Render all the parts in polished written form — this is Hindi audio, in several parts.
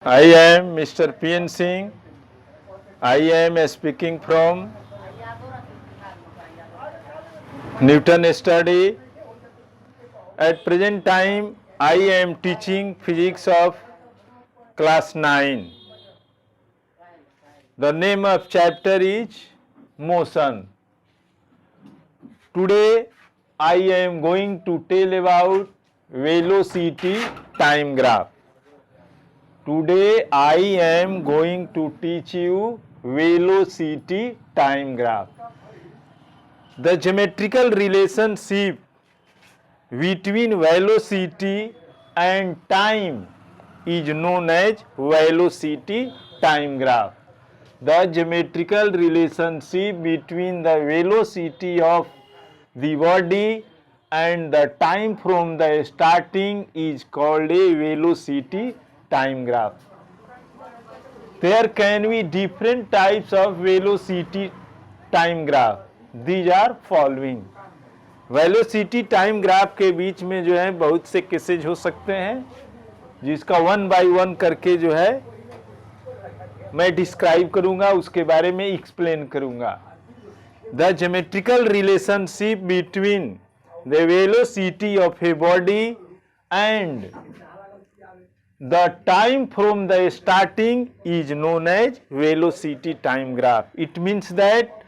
I am Mr. P.N. Singh. I am speaking from Newton Study. At present time, I am teaching physics of class 9. The name of chapter is motion. Today, I am going to tell about velocity time graph. Today I am going to teach you velocity time graph. The geometrical relationship between velocity and time is known as velocity time graph. The geometrical relationship between the velocity of the body and the time from the starting is called a velocity time graph. There can be different types of velocity time graph. These are following. Velocity time graph के बीच में जो है बहुत से केसेज हो सकते हैं, जिसका 1 बाय 1 करके जो है मैं डिस्क्राइब करूंगा, उसके बारे में एक्सप्लेन करूंगा. The geometrical relationship between the velocity of a body and the time from the starting is known as velocity time graph. It means that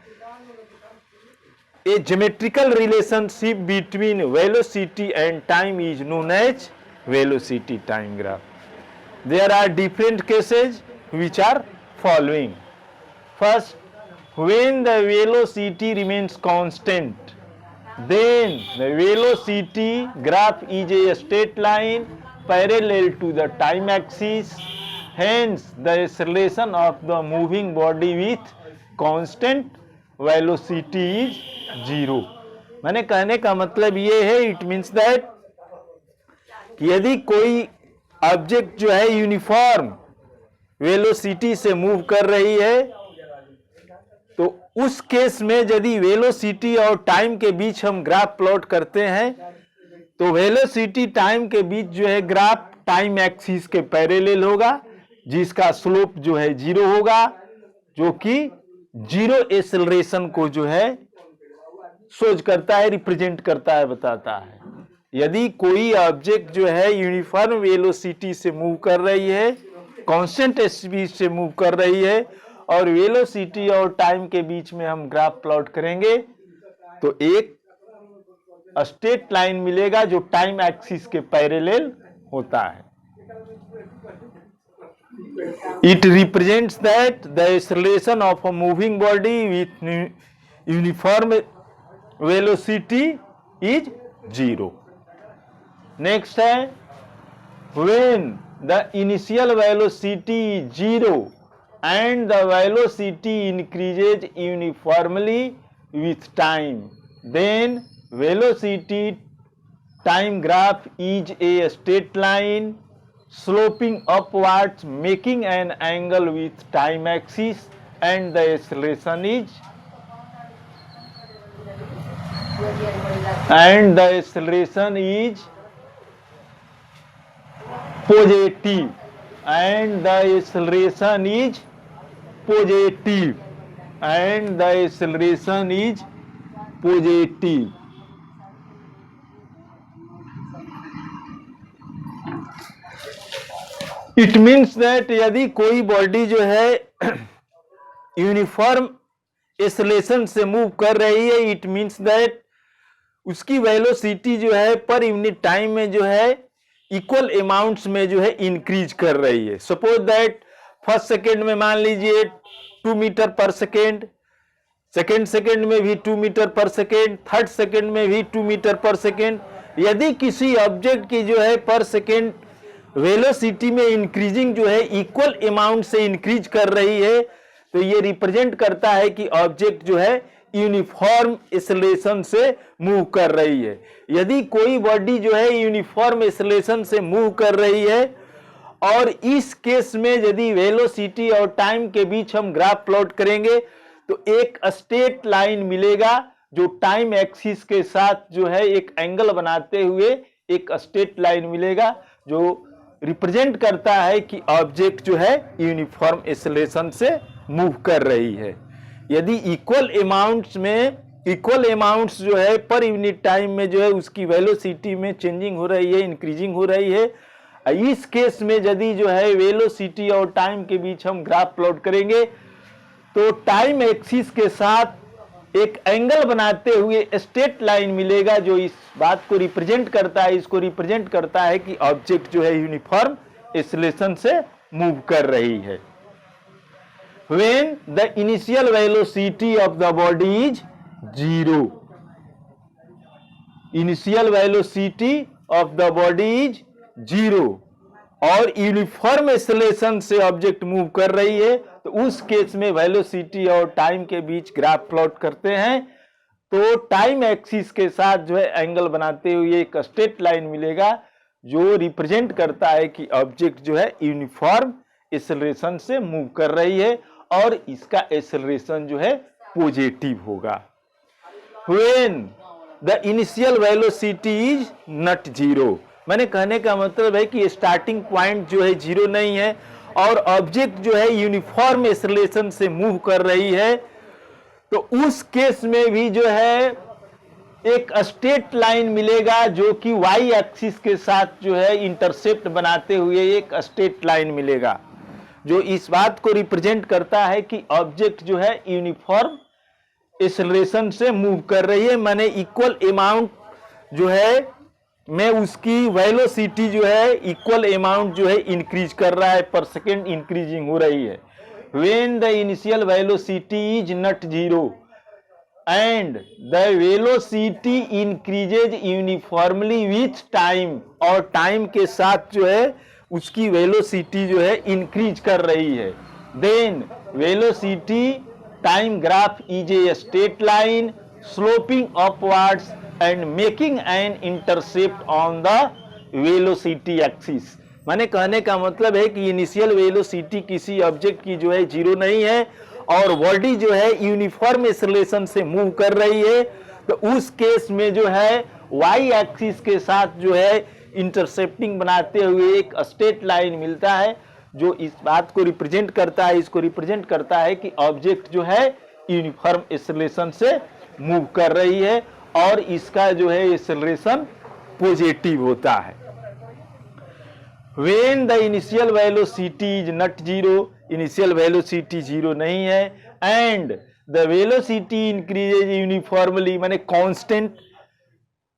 a geometrical relationship between velocity and time is known as velocity time graph. There are different cases which are following. First, when the velocity remains constant, then the velocity graph is a straight line parallel to the time axis, hence the acceleration of the moving body with constant velocity is 0. मैंने कहने का मतलब ये है, इट मीन्स दैट कि यदि कोई ऑब्जेक्ट जो है यूनिफॉर्म वेलोसिटी से मूव कर रही है, तो उस केस में यदि वेलोसिटी और टाइम के बीच हम ग्राफ प्लॉट करते हैं, तो वेलोसिटी टाइम के बीच जो है ग्राफ टाइम एक्सिस के पैरेलल होगा, जिसका स्लोप जो है 0 होगा, जो कि 0 एक्सेलरेशन को जो है सोच करता है, रिप्रेजेंट करता है, बताता है. यदि कोई ऑब्जेक्ट जो है यूनिफॉर्म वेलोसिटी से मूव कर रही है, कांस्टेंट स्पीड से मूव कर रही है, और वेलोसिटी और टाइम के बीच में हम ग्राफ प्लॉट करेंगे, तो एक स्ट्रेट लाइन मिलेगा जो टाइम एक्सिस के पैरेलल होता है. It represents that the acceleration of a moving body with uniform velocity is 0. Next है, when the initial velocity is 0 and the velocity increases uniformly with time, then velocity time graph is a straight line sloping upwards, making an angle with time axis, and the acceleration is positive, and the acceleration is positive, and the acceleration is positive. It means that यदि कोई बॉडी जो है यूनिफॉर्म एक्सेलरेशन से मूव कर रही है, इट मीन्स दैट उसकी वेलोसिटी जो है पर यूनिट टाइम में जो है इक्वल अमाउंट्स में जो है इंक्रीज कर रही है. सपोज दैट फर्स्ट सेकेंड में मान लीजिए 2 मीटर पर सेकेंड, सेकेंड सेकेंड में भी 2 मीटर पर सेकेंड, थर्ड सेकेंड में भी 2 मीटर पर सेकेंड. यदि किसी ऑब्जेक्ट की जो है पर सेकेंड वेलोसिटी में इंक्रीजिंग जो है इक्वल अमाउंट से इंक्रीज कर रही है, तो ये रिप्रेजेंट करता है कि ऑब्जेक्ट जो है यूनिफॉर्म एक्सेलरेशन से मूव कर रही है. यदि कोई बॉडी जो है यूनिफॉर्म एक्सेलरेशन से मूव कर रही है, और इस केस में यदि वेलोसिटी और टाइम के बीच हम ग्राफ प्लॉट करेंगे, तो एक स्ट्रेट लाइन मिलेगा जो टाइम एक्सिस के साथ जो है एक एंगल बनाते हुए एक स्ट्रेट लाइन मिलेगा, जो रिप्रेजेंट करता है कि ऑब्जेक्ट जो है यूनिफॉर्म एक्सेलरेशन से मूव कर रही है। यदि इक्वल अमाउंट्स जो है पर यूनिट टाइम में जो है उसकी वेलोसिटी में चेंजिंग हो रही है, इंक्रीजिंग हो रही है, इस केस में यदि जो है वेलोसिटी और टाइम के बीच हम ग्राफ प्लॉट करेंगे तो टाइम एक्सिस के साथ एक एंगल बनाते हुए स्ट्रेट लाइन मिलेगा जो इस बात को रिप्रेजेंट करता है, इसको रिप्रेजेंट करता है कि ऑब्जेक्ट जो है यूनिफॉर्म एक्सेलरेशन से मूव कर रही है। When the initial velocity of the body is 0, initial velocity of the body is 0 और यूनिफॉर्म एक्सेलरेशन से ऑब्जेक्ट मूव कर रही है, तो उस केस में वेलोसिटी और टाइम के बीच ग्राफ प्लॉट करते हैं तो टाइम एक्सिस के साथ जो है एंगल बनाते हुए एक स्ट्रेट लाइन मिलेगा जो रिप्रेजेंट करता है कि ऑब्जेक्ट जो है यूनिफॉर्म एक्सेलरेशन से मूव कर रही है और इसका एक्सेलरेशन जो है पॉजिटिव होगा। When the initial velocity is not zero, मैंने कहने का मतलब है कि स्टार्टिंग पॉइंट जो है जीरो नहीं है और ऑब्जेक्ट जो है यूनिफॉर्म एक्सेलरेशन से मूव कर रही है, तो उस केस में भी जो है एक स्ट्रेट लाइन मिलेगा जो कि वाई एक्सिस के साथ जो है इंटरसेप्ट बनाते हुए एक स्ट्रेट लाइन मिलेगा जो इस बात को रिप्रेजेंट करता है कि ऑब्जेक्ट जो है यूनिफॉर्म एक्सेलरेशन से मूव कर रही है, माने इक्वल अमाउंट जो है में उसकी वेलोसिटी जो है इक्वल अमाउंट जो है इंक्रीज कर रहा है, पर सेकेंड इंक्रीजिंग हो रही है। When the initial velocity is not zero and the velocity increases uniformly with time, और टाइम के साथ जो है उसकी वेलोसिटी जो है इंक्रीज कर रही है, then velocity time graph is a straight line sloping upwards and making an intercept on the velocity axis. माने कहने का मतलब है कि इनिशियल वेलोसिटी किसी ऑब्जेक्ट की जो है जीरो नहीं है और बॉडी जो है यूनिफॉर्म एक्सेलरेशन से मूव कर रही है, तो उस केस में जो है वाई एक्सिस के साथ जो है इंटरसेप्टिंग बनाते हुए एक स्ट्रेट लाइन मिलता है जो इस बात को रिप्रेजेंट करता है, इसको रिप्रेजेंट करता है कि ऑब्जेक्ट जो है यूनिफॉर्म एक्सेलरेशन से मूव कर रही है और इसका जो है एक्सेलरेशन पॉजिटिव होता है। When the initial velocity is not zero, initial velocity zero नहीं है, and the velocity increases uniformly, माने constant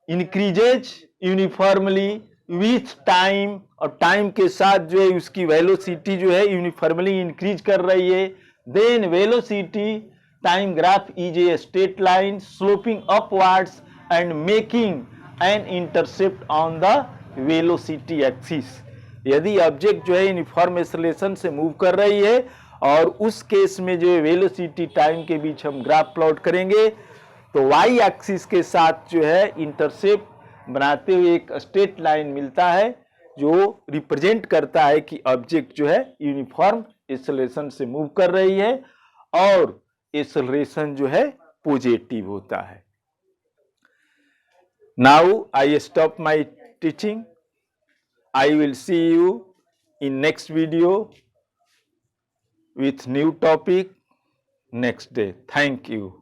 increases uniformly with time, और टाइम के साथ जो है उसकी वेलोसिटी जो है यूनिफॉर्मली इंक्रीज कर रही है, then velocity time graph is a straight line sloping upwards and making an intercept on the velocity axis. यदि ऑब्जेक्ट जो है यूनिफॉर्म एक्सेलरेशन से मूव कर रही है और उस केस में जो है वेलोसिटी टाइम के बीच हम ग्राफ प्लॉट करेंगे तो वाई एक्सिस के साथ जो है इंटरसेप्ट बनाते हुए एक स्ट्रेट लाइन मिलता है जो रिप्रेजेंट करता है कि ऑब्जेक्ट जो है यूनिफॉर्म एक्सेलरेशन से मूव कर रही है और एक्सेलरेशन जो है पॉजिटिव होता है। Now I stop my teaching. I will see you in next video with new topic next day. Thank you.